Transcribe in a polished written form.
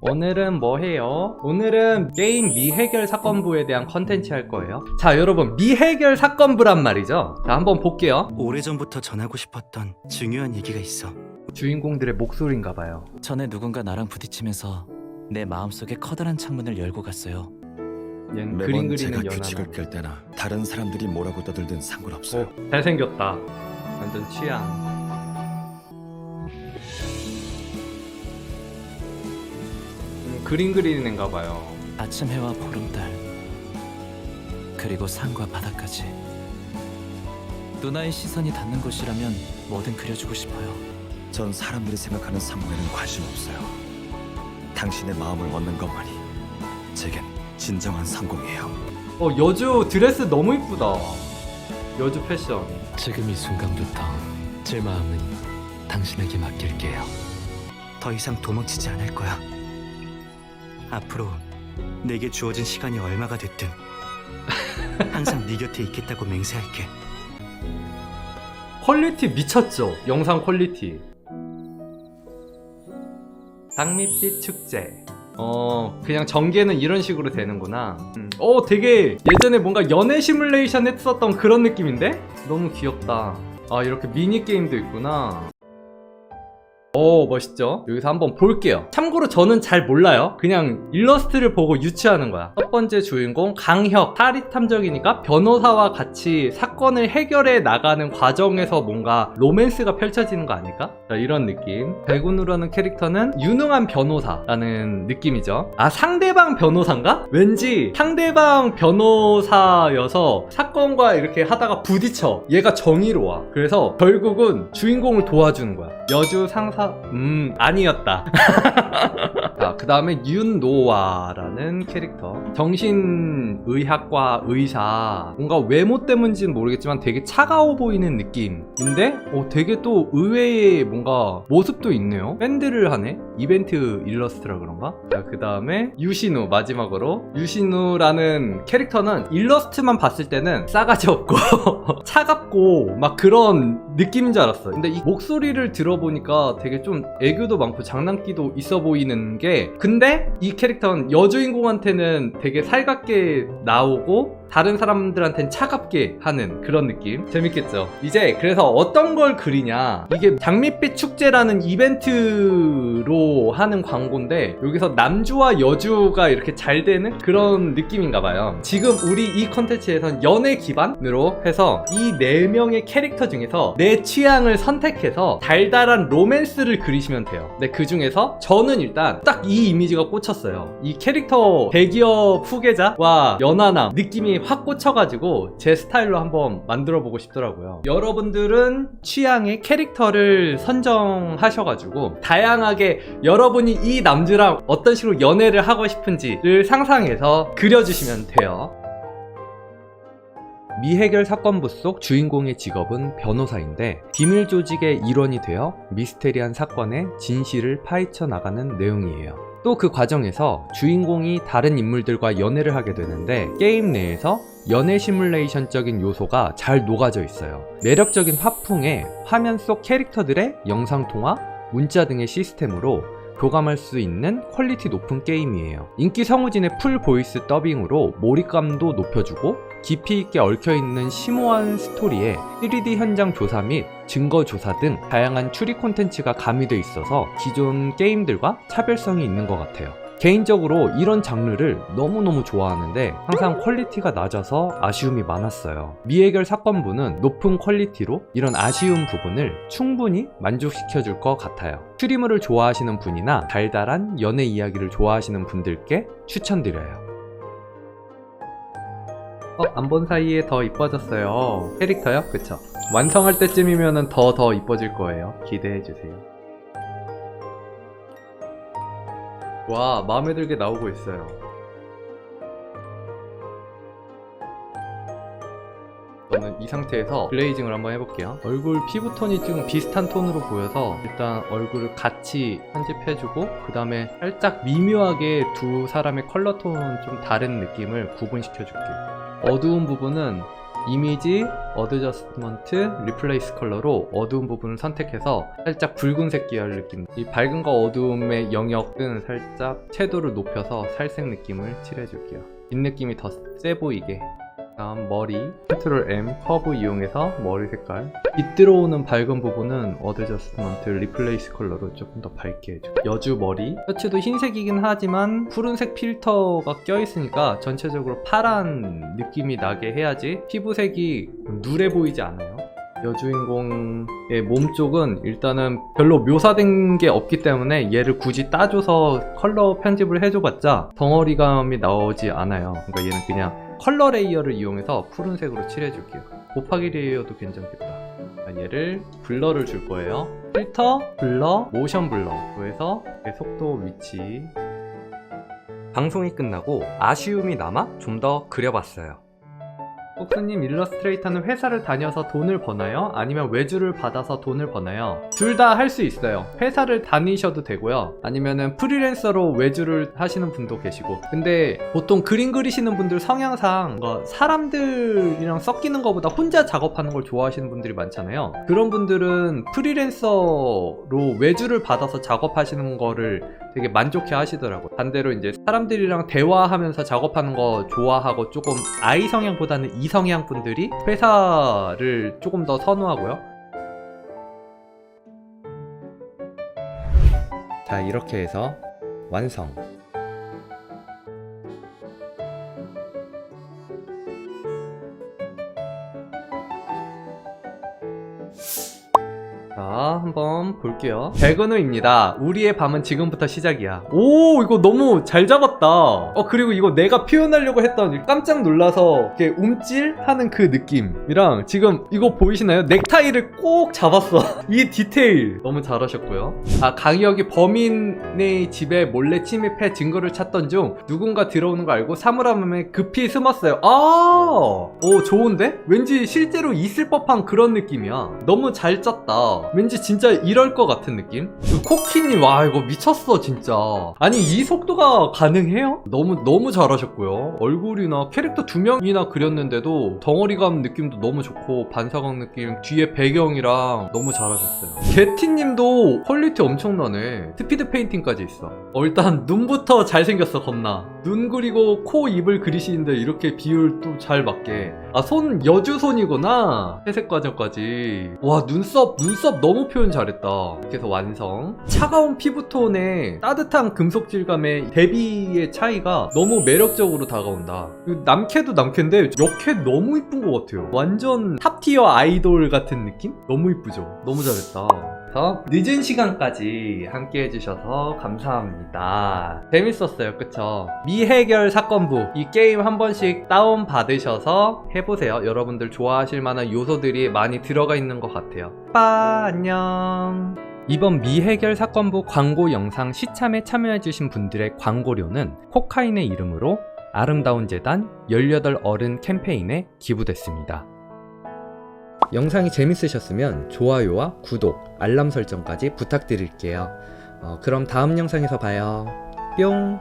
오늘은 뭐 해요? 오늘은 게임 미해결 사건부에 대한 컨텐츠 할 거예요. 자, 여러분, 미해결 사건부란 말이죠. 자, 한번 볼게요. 오래전부터 전하고 싶었던 중요한 얘기가 있어. 주인공들의 목소리인가 봐요. 전에 누군가 나랑 부딪히면서 내 마음속에 커다란 창문을 열고 갔어요. 얘는 그림 매번 제가 그리는 규칙을 연하나. 깰 때나 다른 사람들이 뭐라고 떠들든 상관없어요. 오, 잘생겼다. 완전 취향. 그림 그리는 애인가 봐요. 아침 해와 보름달 그리고 산과 바다까지 누나의 시선이 닿는 곳이라면 뭐든 그려주고 싶어요. 전 사람들이 생각하는 성공에는 관심 없어요. 당신의 마음을 얻는 것만이 제겐 진정한 성공이에요. 여주 드레스 너무 이쁘다. 여주 패션. 지금 이 순간부터 제 마음은 당신에게 맡길게요. 더 이상 도망치지 않을 거야. 앞으로 내게 주어진 시간이 얼마가 됐든 항상 네 곁에 있겠다고 맹세할게. 퀄리티 미쳤죠? 영상 퀄리티. 장밋빛 축제. 그냥 전개는 이런 식으로 되는구나. 되게 예전에 뭔가 연애 시뮬레이션 했었던 그런 느낌인데? 너무 귀엽다. 아, 이렇게 미니게임도 있구나. 멋있죠? 여기서 한번 볼게요. 참고로 저는 잘 몰라요. 그냥 일러스트를 보고 유추하는 거야. 첫 번째 주인공 강혁, 사리 탐정이니까 변호사와 같이 사건을 해결해 나가는 과정에서 뭔가 로맨스가 펼쳐지는 거 아닐까? 자, 이런 느낌. 백운으로 하는 캐릭터는 유능한 변호사라는 느낌이죠. 아, 상대방 변호사인가? 왠지 상대방 변호사여서 사건과 이렇게 하다가 부딪혀. 얘가 정의로워. 그래서 결국은 주인공을 도와주는 거야. 여주 상사 아니었다. 자, 그 다음에 윤노아라는 캐릭터. 정신의학과 의사. 뭔가 외모 때문인지는 모르겠지만 되게 차가워 보이는 느낌인데 되게 또 의외의 뭔가 모습도 있네요. 밴드를 하네? 이벤트 일러스트라 그런가? 자, 그 다음에 유신우. 마지막으로 유신우라는 캐릭터는 일러스트만 봤을 때는 싸가지 없고 차갑고 막 그런 느낌인 줄 알았어. 근데 이 목소리를 들어보니까 되게 좀 애교도 많고 장난기도 있어 보이는 게, 근데 이 캐릭터는 여주인공한테는 되게 살갑게 나오고 다른 사람들한테는 차갑게 하는 그런 느낌. 재밌겠죠? 이제 그래서 어떤 걸 그리냐, 이게 장밋빛 축제라는 이벤트로 하는 광고인데 여기서 남주와 여주가 이렇게 잘 되는 그런 느낌인가 봐요. 지금 우리 이 컨텐츠에선 연애 기반으로 해서 이 4명의 캐릭터 중에서 내 취향을 선택해서 달달한 로맨스를 그리시면 돼요. 근데 그 중에서 저는 일단 딱 이 이미지가 꽂혔어요. 이 캐릭터 대기업 후계자와 연하남 느낌이 확 꽂혀가지고 제 스타일로 한번 만들어보고 싶더라고요. 여러분들은 취향의 캐릭터를 선정하셔가지고 다양하게 여러분이 이 남주랑 어떤 식으로 연애를 하고 싶은지를 상상해서 그려주시면 돼요. 미해결 사건부 속 주인공의 직업은 변호사인데 비밀 조직의 일원이 되어 미스테리한 사건의 진실을 파헤쳐 나가는 내용이에요. 또 그 과정에서 주인공이 다른 인물들과 연애를 하게 되는데 게임 내에서 연애 시뮬레이션적인 요소가 잘 녹아져 있어요. 매력적인 화풍에 화면 속 캐릭터들의 영상통화, 문자 등의 시스템으로 교감할 수 있는 퀄리티 높은 게임이에요. 인기 성우진의 풀 보이스 더빙으로 몰입감도 높여주고 깊이 있게 얽혀있는 심오한 스토리에 3D 현장 조사 및 증거 조사 등 다양한 추리 콘텐츠가 가미되어 있어서 기존 게임들과 차별성이 있는 것 같아요. 개인적으로 이런 장르를 너무너무 좋아하는데 항상 퀄리티가 낮아서 아쉬움이 많았어요. 미해결 사건부는 높은 퀄리티로 이런 아쉬운 부분을 충분히 만족시켜줄 것 같아요. 스트리머를 좋아하시는 분이나 달달한 연애 이야기를 좋아하시는 분들께 추천드려요. 안 본 사이에 더 이뻐졌어요. 캐릭터요? 그쵸? 완성할 때쯤이면 더 이뻐질 거예요. 기대해주세요. 와, 마음에 들게 나오고 있어요. 저는 이 상태에서 글레이징을 한번 해볼게요. 얼굴 피부톤이 지금 비슷한 톤으로 보여서 일단 얼굴을 같이 편집해주고 그 다음에 살짝 미묘하게 두 사람의 컬러톤 좀 다른 느낌을 구분시켜줄게요. 어두운 부분은 이미지, 어드저스트먼트, 리플레이스 컬러로 어두운 부분을 선택해서 살짝 붉은색 계열 느낌, 이 밝음과 어두움의 영역은 살짝 채도를 높여서 살색 느낌을 칠해줄게요. 뒷 느낌이 더 세 보이게. 다음 머리, 컨트롤 M 커브 이용해서 머리 색깔, 빛 들어오는 밝은 부분은 어드저스트먼트 리플레이스 컬러로 조금 더 밝게 해줘. 여주 머리, 셔츠도 흰색이긴 하지만 푸른색 필터가 껴있으니까 전체적으로 파란 느낌이 나게 해야지 피부색이 누래 보이지 않아요. 여주인공의 몸 쪽은 일단은 별로 묘사된 게 없기 때문에 얘를 굳이 따줘서 컬러 편집을 해줘봤자 덩어리감이 나오지 않아요. 그러니까 얘는 그냥 컬러 레이어를 이용해서 푸른색으로 칠해줄게요. 곱하기 레이어도 괜찮겠다. 얘를 블러를 줄 거예요. 필터, 블러, 모션 블러. 그래서 속도, 위치. 방송이 끝나고 아쉬움이 남아 좀 더 그려봤어요. 폭스님, 일러스트레이터는 회사를 다녀서 돈을 버나요? 아니면 외주를 받아서 돈을 버나요? 둘 다 할 수 있어요. 회사를 다니셔도 되고요. 아니면은 프리랜서로 외주를 하시는 분도 계시고. 근데 보통 그림 그리시는 분들 성향상 사람들이랑 섞이는 것보다 혼자 작업하는 걸 좋아하시는 분들이 많잖아요. 그런 분들은 프리랜서로 외주를 받아서 작업하시는 거를 되게 만족해 하시더라고요. 반대로 이제 사람들이랑 대화하면서 작업하는 거 좋아하고 조금 I 성향보다는 E 성향 분들이 회사를 조금 더 선호하고요. 자, 이렇게 해서 완성. 자, 한번 볼게요. 백은우입니다. 우리의 밤은 지금부터 시작이야. 오, 이거 너무 잘 잡았다. 그리고 이거 내가 표현하려고 했던 깜짝 놀라서 이렇게 움찔하는 그 느낌이랑 지금 이거 보이시나요? 넥타이를 꼭 잡았어. 이 디테일 너무 잘하셨고요. 강희혁이 범인의 집에 몰래 침입해 증거를 찾던 중 누군가 들어오는 거 알고 사물함에 급히 숨었어요. 오, 좋은데? 왠지 실제로 있을 법한 그런 느낌이야. 너무 잘 짰다. 왠지 진짜 이럴 것 같은 느낌? 그 코키님, 와, 이거 미쳤어 진짜. 아니, 이 속도가 가능해요? 너무 잘하셨고요. 얼굴이나 캐릭터 2명이나 그렸는데도 덩어리감 느낌도 너무 좋고 반사각 느낌, 뒤에 배경이랑 너무 잘하셨어요. 게티님도 퀄리티 엄청나네. 스피드 페인팅까지 있어. 일단 눈부터 잘생겼어. 겁나 눈 그리고 코, 입을 그리시는데 이렇게 비율 또 잘 맞게. 손 여주손이구나. 회색 과정까지. 와, 눈썹 너무 표현 잘했다. 이렇게 해서 완성. 차가운 피부톤에 따뜻한 금속 질감의 대비의 차이가 너무 매력적으로 다가온다. 남캐도 남캐인데 역캐 너무 이쁜 것 같아요. 완전 탑티어 아이돌 같은 느낌? 너무 이쁘죠? 너무 잘했다. 늦은 시간까지 함께 해주셔서 감사합니다. 재밌었어요, 그쵸? 미해결 사건부, 이 게임 한 번씩 다운 받으셔서 해보세요. 여러분들 좋아하실 만한 요소들이 많이 들어가 있는 것 같아요. 안녕. 이번 미해결 사건부 광고 영상 시참에 참여해주신 분들의 광고료는 코카인의 이름으로 아름다운 재단 18 어른 캠페인에 기부됐습니다. 영상이 재밌으셨으면 좋아요와 구독, 알람 설정까지 부탁드릴게요. 그럼 다음 영상에서 봐요. 뿅!